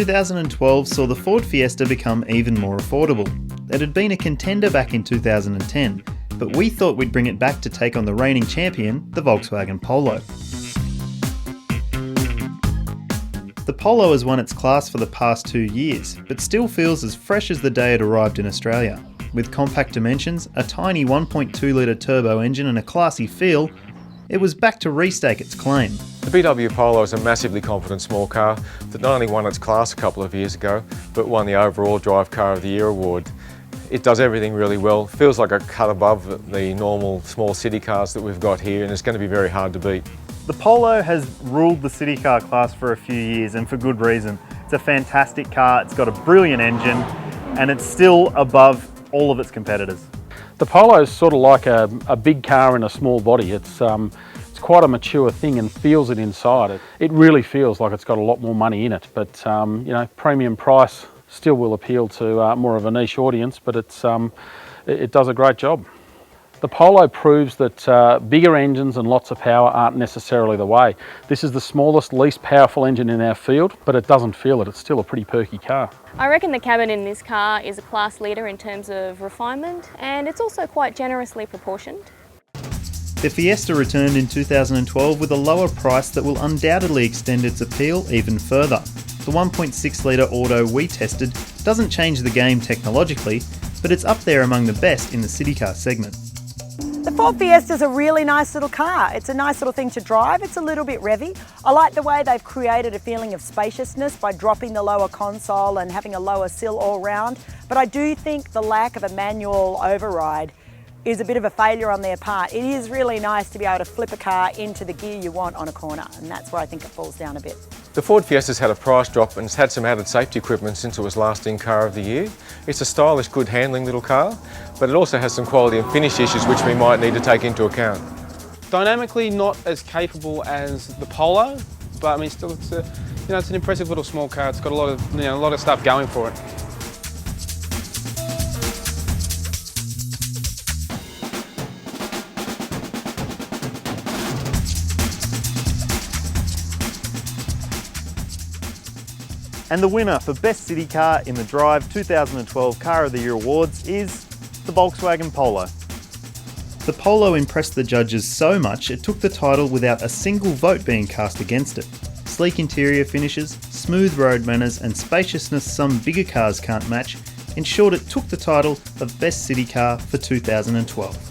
2012 saw the Ford Fiesta become even more affordable. It had been a contender back in 2010, but we thought we'd bring it back to take on the reigning champion, the Volkswagen Polo. The Polo has won its class for the past 2 years, but still feels as fresh as the day it arrived in Australia. With compact dimensions, a tiny 1.2 litre turbo engine and a classy feel, it was back to restake its claim. The VW Polo is a massively confident small car that not only won its class a couple of years ago, but won the overall Drive Car of the Year award. It does everything really well, feels like a cut above the normal small city cars that we've got here, and it's going to be very hard to beat. The Polo has ruled the city car class for a few years, and for good reason. It's a fantastic car, it's got a brilliant engine, and it's still above all of its competitors. The Polo is sort of like a big car in a small body. It's quite a mature thing and feels it inside. It really feels like it's got a lot more money in it, but premium price still will appeal to more of a niche audience, but it does a great job. The Polo proves that bigger engines and lots of power aren't necessarily the way. This is the smallest, least powerful engine in our field, but it doesn't feel it. It's still a pretty perky car. I reckon the cabin in this car is a class leader in terms of refinement, and it's also quite generously proportioned. The Fiesta returned in 2012 with a lower price that will undoubtedly extend its appeal even further. The 1.6 litre auto we tested doesn't change the game technologically, but it's up there among the best in the city car segment. The Ford Fiesta is a really nice little car. It's a nice little thing to drive. It's a little bit revvy. I like the way they've created a feeling of spaciousness by dropping the lower console and having a lower sill all round. But I do think the lack of a manual override is a bit of a failure on their part. It is really nice to be able to flip a car into the gear you want on a corner, and that's where I think it falls down a bit. The Ford Fiesta's had a price drop and it's had some added safety equipment since it was last in Car of the Year. It's a stylish, good handling little car, but it also has some quality and finish issues which we might need to take into account. Dynamically not as capable as the Polo, but I mean still it's an impressive little small car. It's got a lot of stuff going for it. And the winner for Best City Car in the Drive 2012 Car of the Year Awards is the Volkswagen Polo. The Polo impressed the judges so much it took the title without a single vote being cast against it. Sleek interior finishes, smooth road manners and spaciousness some bigger cars can't match ensured it took the title of Best City Car for 2012.